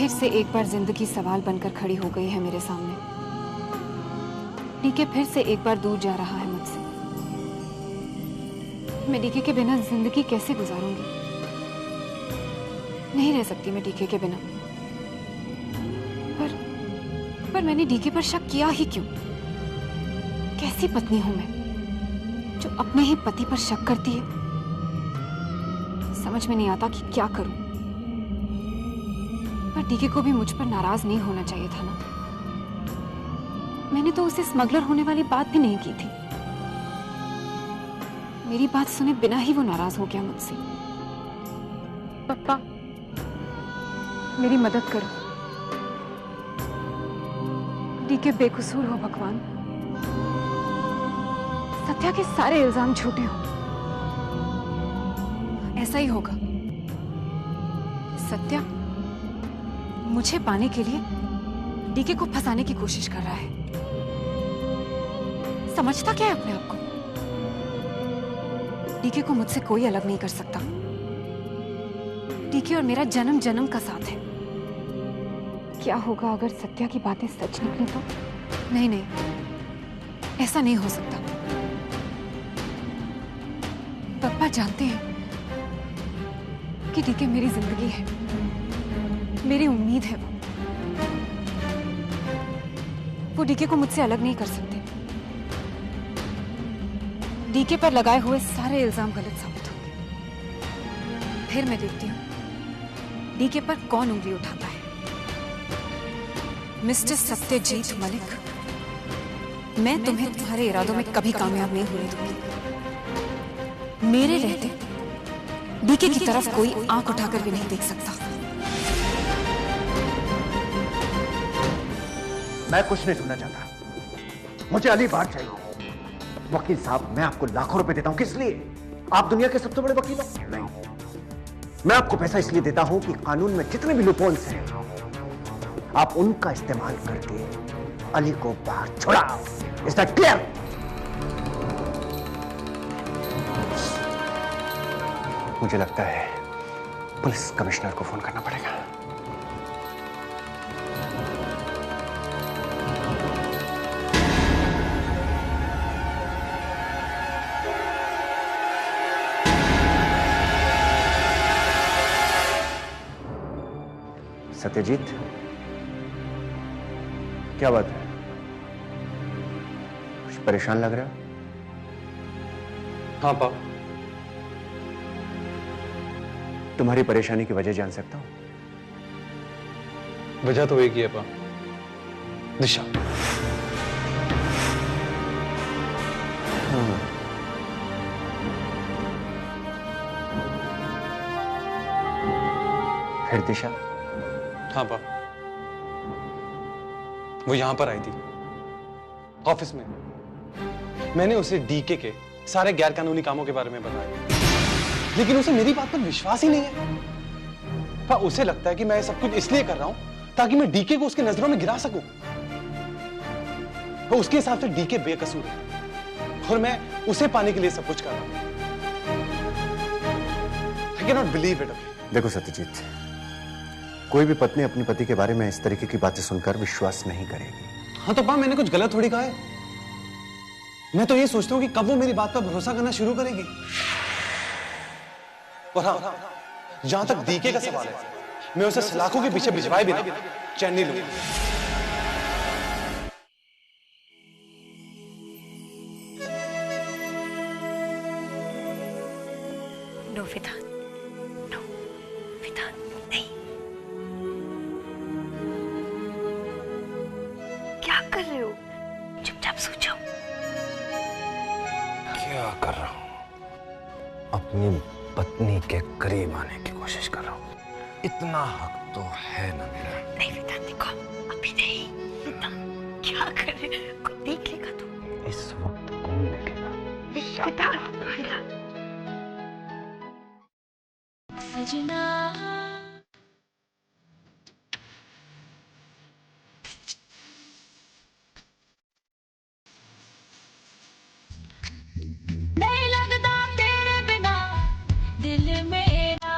फिर से एक बार जिंदगी सवाल बनकर खड़ी हो गई है मेरे सामने। डीके फिर से एक बार दूर जा रहा है मुझसे। मैं डीके के बिना जिंदगी कैसे गुजारूंगी? नहीं रह सकती मैं डीके के बिना। पर मैंने डीके पर शक किया ही क्यों? कैसी पत्नी हूं मैं जो अपने ही पति पर शक करती है? समझ में नहीं आता कि क्या करूं। पर डीके को भी मुझ पर नाराज नहीं होना चाहिए था ना। मैंने तो उसे स्मगलर होने वाली बात भी नहीं की थी। मेरी बात सुने बिना ही वो नाराज हो गया मुझसे। पापा, मेरी मदद करो। डीके बेकसूर हो भगवान। सत्या के सारे इल्जाम झूठे हो। ऐसा ही होगा। सत्या मुझे पाने के लिए डीके को फंसाने की कोशिश कर रहा है। समझता क्या है अपने आप को? डीके को मुझसे कोई अलग नहीं कर सकता। डीके और मेरा जन्म जन्म का साथ है। क्या होगा अगर सत्या की बातें सच निकले तो? नहीं नहीं, ऐसा नहीं हो सकता। पापा जानते हैं कि डीके मेरी जिंदगी है, मेरी उम्मीद है। वो डीके को मुझसे अलग नहीं कर सकते। डीके पर लगाए हुए सारे इल्जाम गलत साबित होंगे। फिर मैं देखती हूँ डीके पर कौन उंगली उठाता है। मिस्टर सत्यजीत मलिक, मैं तुम्हें तुम्हारे इरादों में कभी कामयाब नहीं होने दूंगी। मेरे रहते डीके की तरफ कोई आंख उठाकर भी नहीं देख सकता। मैं कुछ नहीं सुनना चाहता। मुझे अली बार चाहिए। वकील साहब, मैं आपको लाखों रुपए देता हूं। किस लिए? आप दुनिया के सबसे बड़े वकील हो। नहीं, मैं आपको पैसा इसलिए देता हूं कि कानून में जितने भी लूपहोल्स हैं आप उनका इस्तेमाल करके अली को बाहर छोड़ाओ। Is that clear? मुझे लगता है पुलिस कमिश्नर को फोन करना पड़ेगा। सत्यजीत, क्या बात है? कुछ परेशान लग रहा है? हाँ पा। तुम्हारी परेशानी की वजह जान सकता हूं? वजह तो एक ही है पा, दिशा। फिर दिशा? हाँ पा, वो यहां पर आई थी ऑफिस में। मैंने उसे डीके के सारे गैरकानूनी कामों के बारे में बताया, लेकिन उसे मेरी बात पर विश्वास ही नहीं है। पा, उसे लगता है कि मैं सब कुछ इसलिए कर रहा हूं ताकि मैं डीके को उसके नजरों में गिरा सकूं। उसके हिसाब से डीके बेकसूर है और मैं उसे पाने के लिए सब कुछ कर रहा हूं। I cannot believe it. देखो सत्यजीत, कोई भी पत्नी अपने पति के बारे में इस तरीके की बातें सुनकर विश्वास नहीं करेगी। हाँ तो पा, मैंने कुछ गलत थोड़ी कहा है। मैं तो ये सोचता हूँ कि कब वो मेरी बात पर भरोसा करना शुरू करेगी। और हाँ, जहां तक डीके का सवाल है, मैं उसे सलाखों के पीछे भिजवाए बिना चैन नहीं लूंगा। नो विधान, नो विधान, नहीं। क्या कर रहे हो? चुपचाप सो जाओ। क्या कर रहा हूं? अपनी पत्नी के करीब आने की कोशिश कर रहा हूं। इतना हक तो है ना मेरा। नहीं विधान, देखो अभी नहीं। विधान क्या करे? कोई देखेगा तो? इस वक्त कौन देखेगा? विधान, विधान। सजना नहीं लगता तेरे बिना दिल मेरा।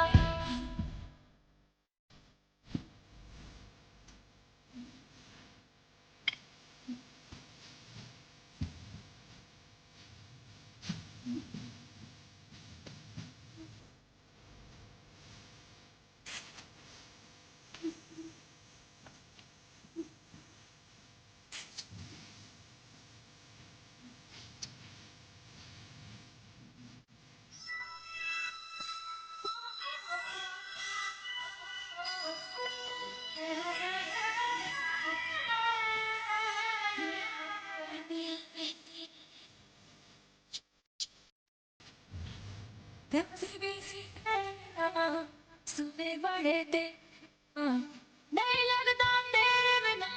सुबह बड़े थे नहीं लगता तेरे बिना।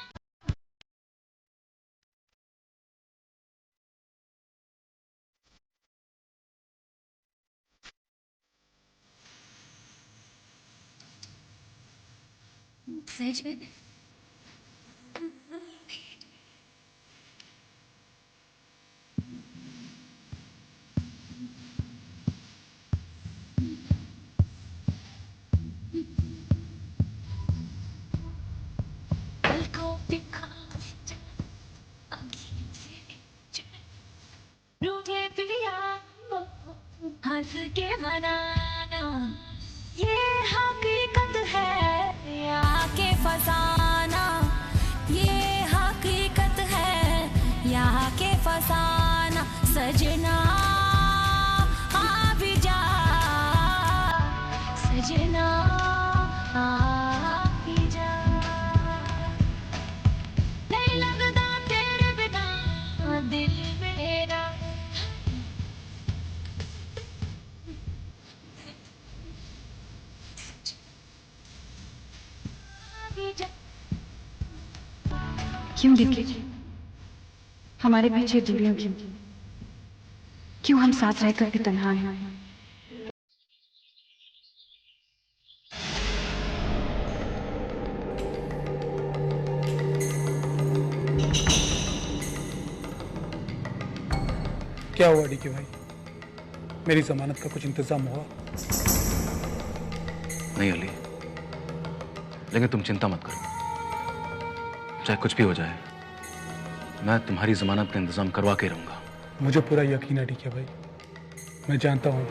सजन पलकों पे खामोश आँखें से रूठे पिया हंस के मनाना ये हकीकत है या के फसाना। ये हकीकत है या के फसाना। सजना आ भी जा सजना आ भी जा नहीं लगता तेरे बिना दिल मेरा। क्यों डीके? हमारे पीछे दूरियां क्यों? क्यों हम साथ रहकर भी तन्हा हैं? क्या हुआ डीके भाई? मेरी जमानत का कुछ इंतजाम हुआ? नहीं अली, लेकिन तुम चिंता मत करो, चाहे कुछ भी हो जाए मैं तुम्हारी जमानत का इंतजाम करवा के रहूंगा। मुझे पूरा यकीन है डीके भाई। मैं जानता हूं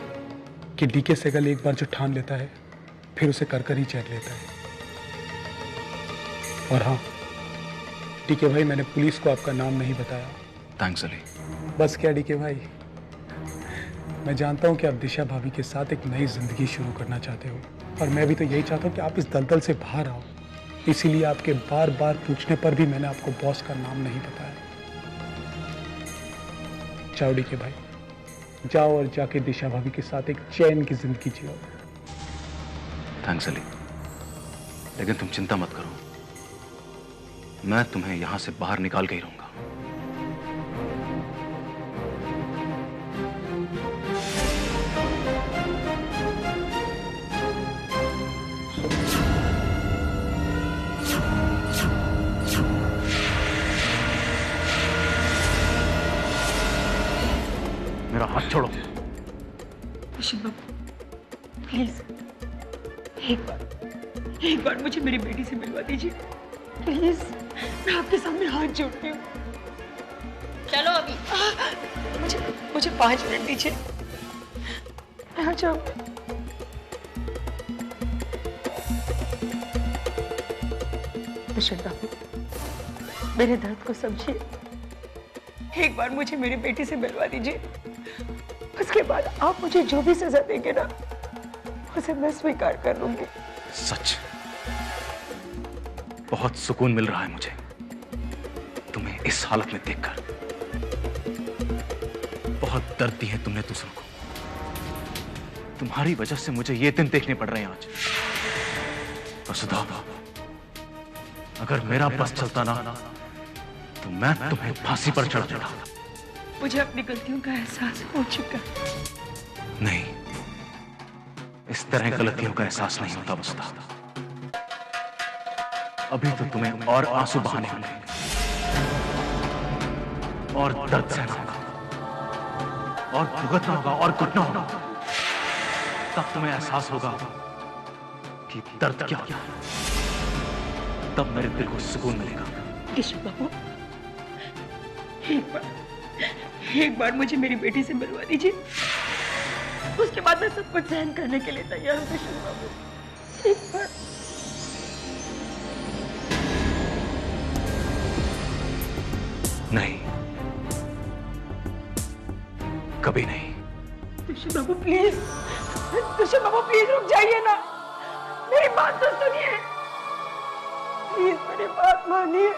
कि डीके सेगल एक बार जो ठान लेता है फिर उसे कर कर ही चैन लेता है। और हाँ डीके भाई, मैंने पुलिस को आपका नाम नहीं बताया। थैंक्स अली। बस क्या डीके भाई, मैं जानता हूं कि आप दिशा भाभी के साथ एक नई जिंदगी शुरू करना चाहते हो और मैं भी तो यही चाहता हूं कि आप इस दलदल से बाहर आओ। इसीलिए आपके बार बार पूछने पर भी मैंने आपको बॉस का नाम नहीं बताया। जाओ डीके भाई, जाओ और जाके दिशा भाभी के साथ एक चैन की जिंदगी जियो। थैंक्स अली, लेकिन तुम चिंता मत करो, मैं तुम्हें यहां से बाहर निकाल के ही रहूंगा। मेरा हाथ छोड़ो। प्लीज एक बार मुझे मेरी बेटी से मिलवा दीजिए प्लीज। मैं आपके सामने हाथ जोड़ती हूँ। चलो अभी मुझे 5 मिनट दीजिए। आ जाओ। विशाल बाबू, मेरे दर्द को समझिए। एक बार मुझे मेरी बेटी से मिलवा दीजिए, उसके बाद आप मुझे जो भी सजा देंगे ना उसे मैं स्वीकार कर लूंगी। सच बहुत सुकून मिल रहा है मुझे तुम्हें इस हालत में देखकर। बहुत दर्द दी है तुमने दूसरों को, तुम्हारी वजह से मुझे ये दिन देखने पड़ रहे हैं आज। वसुधा, अगर मेरा बस चलता ना तो मैं तुम्हें फांसी पर चढ़ देता। मुझे अपनी गलतियों का एहसास हो चुका। नहीं, इस तरह गलतियों का एहसास नहीं होता वसुधा। अभी तो तुम्हें और आंसू बहाने होंगे और दर्द सहना होगा और भुगतना होगा और घुटना होगा। तब तुम्हें एहसास होगा कि दर्द क्या होता है। तब मेरे दिल को सुकून मिलेगा। किशोर बाबू, एक बार मुझे मेरी बेटी से मिलवा दीजिए, उसके बाद मैं सब कुछ सहन करने के लिए तैयार हूँ। किशोर बाबू, एक बार। नहीं, कभी नहीं। किशोर बाबू प्लीज, किशोर बाबू प्लीज रुक जाइए ना, मेरी बात तो सुनिए प्लीज, मेरी बात मानिए।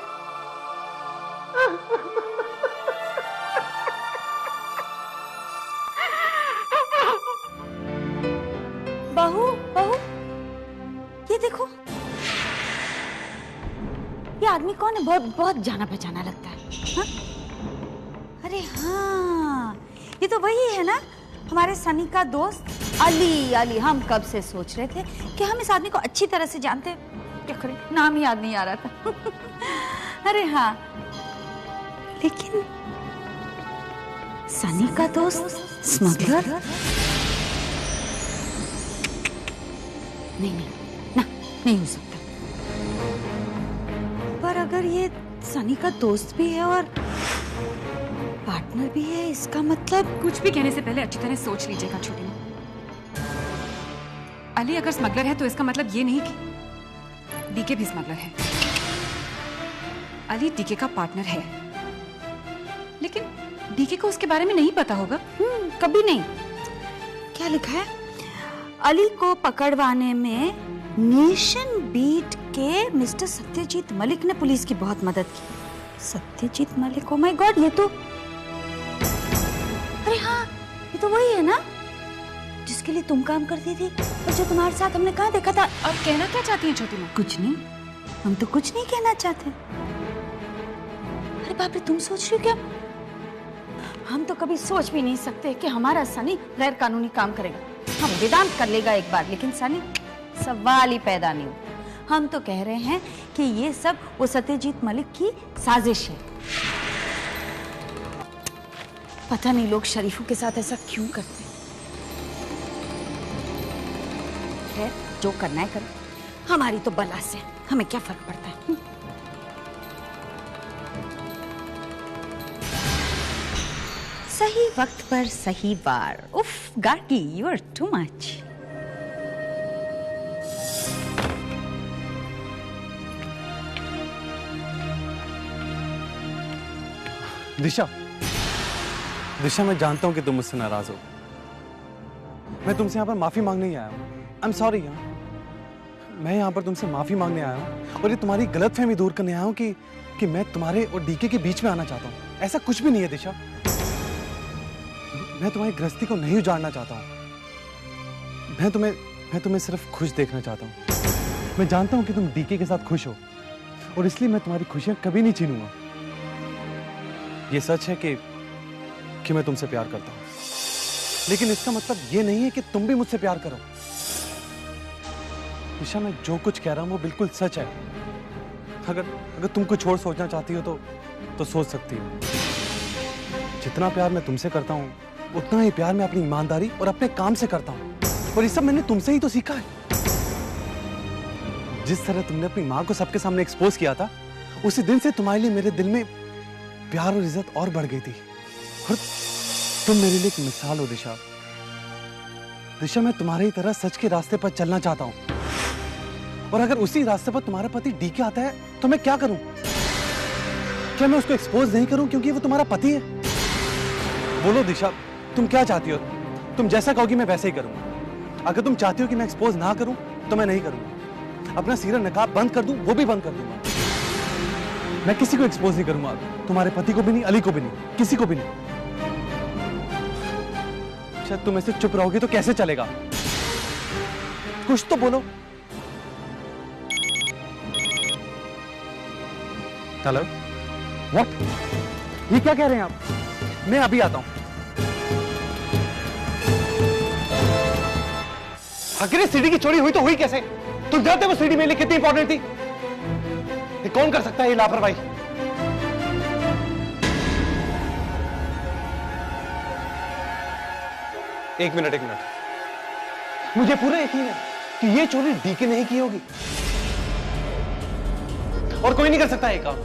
आदमी कौन है? बहुत बहुत जाना पहचाना लगता है। हाँ? अरे हाँ, ये तो वही है ना, हमारे सनी का दोस्त अली। अली, हम कब से सोच रहे थे कि हम इस आदमी को अच्छी तरह से जानते हैं, क्या करें नाम ही याद नहीं आ रहा था। अरे हाँ, लेकिन सनी का दोस्त स्मगलर? नहीं, नहीं हो सकता। पर अगर ये सनी का दोस्त भी है और पार्टनर भी है, इसका मतलब कुछ भी कहने से पहले अच्छी तरह सोच लीजिएगा छोटी माँ। अली अगर स्मगलर है तो इसका मतलब ये नहीं कि डीके भी स्मगलर है। अली डीके का पार्टनर है, लेकिन डीके को उसके बारे में नहीं पता होगा। कभी नहीं। क्या लिखा है? अली को पकड़वाने में नेशन बीट के मिस्टर सत्यजीत मलिक ने पुलिस की बहुत मदद की। Satyajit Malik, oh my God, ये तो, अरे हाँ, ये तो वही है ना जिसके लिए तुम काम करती थी और जो तुम्हारे साथ हमने कहाँ देखा था। अब कहना क्या चाहती हैं छोटी माँ? कुछ नहीं, हम तो कुछ नहीं कहना चाहते। अरे बाप रे, तुम सोच रही हो क्या? हम तो कभी सोच भी नहीं सकते कि हमारा सनी गैर कानूनी काम करेगा। हम वेदांत कर लेगा एक बार, लेकिन सनी सवाल ही पैदा नहीं हुआ। हम तो कह रहे हैं कि ये सब वो सत्यजीत मलिक की साजिश है। पता नहीं लोग शरीफों के साथ ऐसा क्यों करते हैं। खैर, जो करना है करो, हमारी तो बला से, हमें क्या फर्क पड़ता है। सही वक्त पर सही बार। उफ Gargi, you are too much. Disha, मैं जानता हूं कि तुम मुझसे नाराज हो। मैं तुमसे यहाँ पर माफी मांगने ही आया हूँ। I am sorry. मैं यहाँ पर तुमसे माफी मांगने आया हूँ और ये तुम्हारी गलतफहमी दूर करने आया हूँ कि मैं तुम्हारे और डीके के बीच में आना चाहता हूँ। ऐसा कुछ भी नहीं है दिशा। मैं तुम्हारी गृहस्थी को नहीं उजाड़ना चाहता हूँ। मैं तुम्हें सिर्फ खुश देखना चाहता हूँ। मैं जानता हूँ कि तुम डीके के साथ खुश हो और इसलिए मैं तुम्हारी खुशियां कभी नहीं छीनूंगा। ये सच है कि मैं तुमसे प्यार करता हूँ, लेकिन इसका मतलब ये नहीं है कि तुम भी मुझसे प्यार करो। दिशा, मैं जो कुछ कह रहा हूँ वो बिल्कुल सच है। अगर तुम कुछ और सोचना चाहती हो तो सोच सकती हो। जितना प्यार मैं तुमसे करता हूँ उतना ही प्यार मैं अपनी ईमानदारी और अपने काम से करता हूँ, और ये सब मैंने तुमसे ही तो सीखा है। जिस तरह तुमने अपनी माँ को सबके सामने एक्सपोज किया था, उसी दिन से तुम्हारे लिए मेरे दिल में प्यार और इज्जत और बढ़ गई थी। और तुम मेरे लिए एक मिसाल हो दिशा। मैं तुम्हारी तरह सच के रास्ते पर चलना चाहता हूँ, और अगर उसी रास्ते पर तुम्हारा पति डीके आता है तो मैं क्या करूं? क्या मैं उसको एक्सपोज नहीं करूं क्योंकि वो तुम्हारा पति है? बोलो दिशा, तुम क्या चाहती हो? तुम जैसा कहोगी मैं वैसे ही करूंगा। अगर तुम चाहती हो कि मैं एक्सपोज ना करूं तो मैं नहीं करूंगा। अपना सीरा नकाब बंद कर दूं, वो भी बंद कर दूंगा। मैं किसी को एक्सपोज नहीं करूंगा, तुम्हारे पति को भी नहीं, अली को भी नहीं, किसी को भी नहीं। शायद तुम ऐसे चुप रहोगे तो कैसे चलेगा? कुछ तो बोलो। Hello, what? ये क्या कह रहे हैं आप? मैं अभी आता हूं। आखिर इस सीडी की चोरी हुई तो हुई कैसे? तुम जानते हो वो सीडी मेरे लिए कितनी इंपॉर्टेंट थी? ये कौन कर सकता है ये लापरवाही? एक मिनट। मुझे पूरा यकीन है कि ये चोरी डीके नहीं की होगी, और कोई नहीं कर सकता ये काम।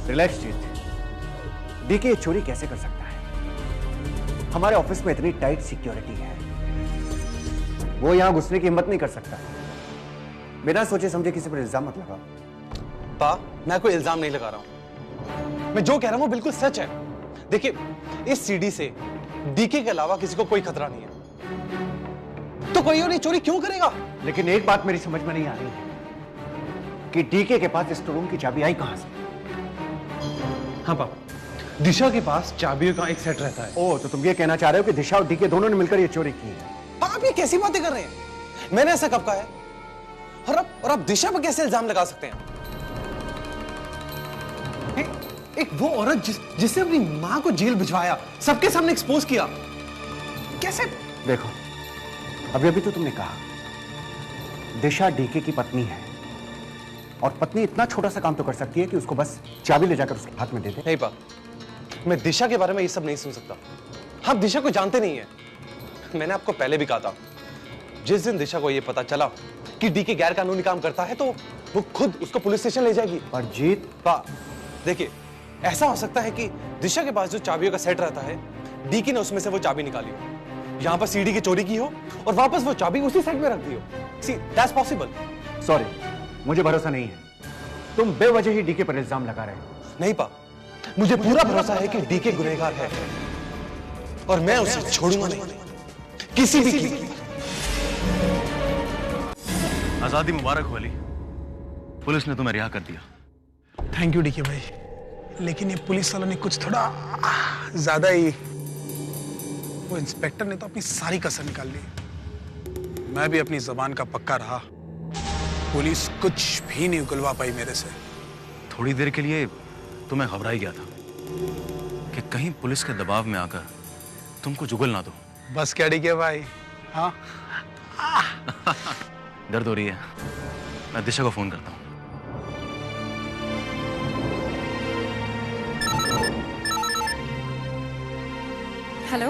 रिलैक्स जीत, डीके चोरी कैसे कर सकता है? हमारे ऑफिस में इतनी टाइट सिक्योरिटी है, वो यहां घुसने की हिम्मत नहीं कर सकता। बिना सोचे समझे किसी पर इल्जाम मत लगाओ। पा, मैं कोई इल्जाम नहीं लगा रहा हूं। मैं जो कह रहा हूं वो बिल्कुल सच है। देखिए, इस सीडी से डीके के अलावा किसी को कोई खतरा नहीं है, तो कोई और ये चोरी क्यों करेगा? लेकिन एक बात मेरी समझ में नहीं आ रही है कि डीके के पास स्टोर रूम की चाबी आई कहां से? हाँ पापा, दिशा के पास चाबियों का एक सेट रहता है। ओह, तो तुम ये कहना चाह रहे हो कि दिशा और डीके दोनों ने मिलकर ये चोरी की है? आप ये कैसी बातें कर रहे हैं? मैंने ऐसा कब कहा है? और आप दिशा पर कैसे इल्जाम लगा सकते हैं? एक वो औरत जिसने अपनी मां को जेल भिजवाया, सबके सामने एक्सपोज किया, कैसे? देखो, अभी तो तुमने कहा दिशा डीके की पत्नी है, और पत्नी इतना छोटा सा काम तो कर सकती है कि उसको बस चाबी ले जाकर उसके हाथ में दे दे। नहीं पा, मैं दिशा के बारे में ये सब नहीं सुन सकता। आप दिशा को जानते नहीं है। मैंने आपको पहले भी कहा था, जिस दिन दिशा को ये पता चला कि डीके गैर कानूनी काम करता है, तो वो खुद उसको पुलिस स्टेशन ले जाएगी। पर जीत पा, देखिए, ऐसा हो सकता है कि दिशा के पास जो चाबियों का सेट रहता है, डीके ने उसमें से वो चाबी निकाली हो, यहां पर सीडी की चोरी की हो और वापस वो चाबी उसी सेट में रख दी हो। सी, दैट्स पॉसिबल। सॉरी, मुझे भरोसा नहीं है। तुम बेवजह ही डीके पर इल्जाम लगा रहे हो। नहीं पा, मुझे पूरा भरोसा है कि डीके गुनहगार है और मैं उसे छोड़ूंगा नहीं, किसी भी कीमत। आजादी मुबारक हो अली, पुलिस ने तुम्हें रिहा कर दिया। थैंक यू डीके भाई, लेकिन ये पुलिस वालों ने कुछ थोड़ा ज्यादा ही, वो इंस्पेक्टर ने तो अपनी सारी कसर निकाल ली। मैं भी अपनी जबान का पक्का रहा, पुलिस कुछ भी नहीं उगलवा पाई मेरे से। थोड़ी देर के लिए तो मैं घबरा ही गया था कि कहीं पुलिस के दबाव में आकर तुमको जुगल ना दो। बस क्या डीके भाई, हाँ दर्द हो रही है, मैं दिशा को फोन करता हूँ। हेलो,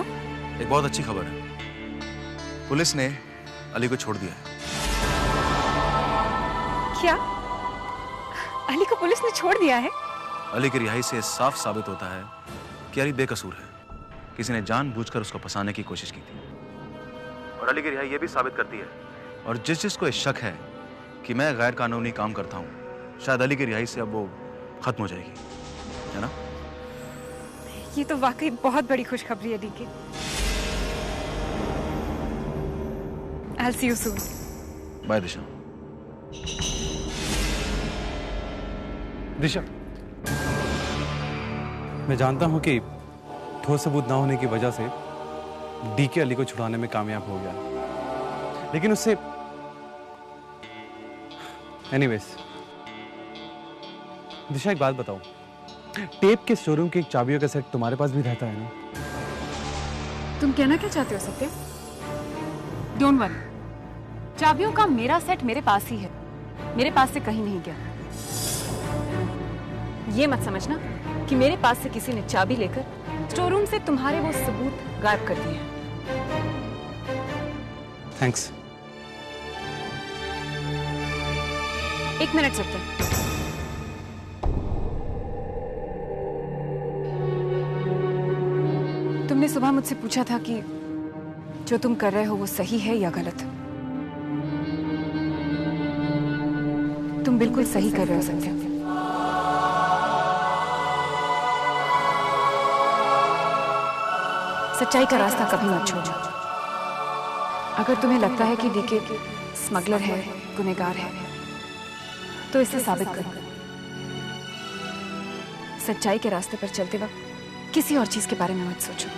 एक बहुत अच्छी खबर है, पुलिस ने अली को छोड़ दिया है। क्या? अली को पुलिस ने छोड़ दिया है? अली की रिहाई से साफ साबित होता है कि अली बेकसूर है, किसी ने जानबूझकर उसको फंसाने की कोशिश की थी। और अली की रिहाई यह भी साबित करती है, और जिसको ये शक है कि मैं गैर कानूनी काम करता हूं, शायद अली की रिहाई से अब वो खत्म हो जाएगी, है ना? ये तो वाकई बहुत बड़ी खुशखबरी है DK. I'll see you soon. Bye Disha. Disha, मैं जानता हूं कि ठोस सबूत ना होने की वजह से डीके अली को छुड़ाने में कामयाब हो गया, लेकिन उससे एनीवेज, दिशा एक बात बताओ, टेप के शोरूम की चाबियों का सेट तुम्हारे पास भी रहता है ना? तुम कहना क्या चाहते हो सत्य? डोंट वरी, चाबियों का मेरा सेट मेरे पास ही है, मेरे पास से कहीं नहीं गया। ये मत समझना कि मेरे पास से किसी ने चाबी लेकर स्टोर रूम से तुम्हारे वो सबूत गायब कर दिए हैं। थैंक्स। एक मिनट सत्य, तुमने सुबह मुझसे पूछा था कि जो तुम कर रहे हो वो सही है या गलत। तुम बिल्कुल सही कर रहे हो सत्य। सच्चाई का रास्ता कभी मत छोड़ो। अगर तुम्हें लगता है कि डीके स्मगलर है, गुनहगार है, तो इसे साबित करो। सच्चाई के रास्ते पर चलते वक्त किसी और चीज के बारे में मत सोचो।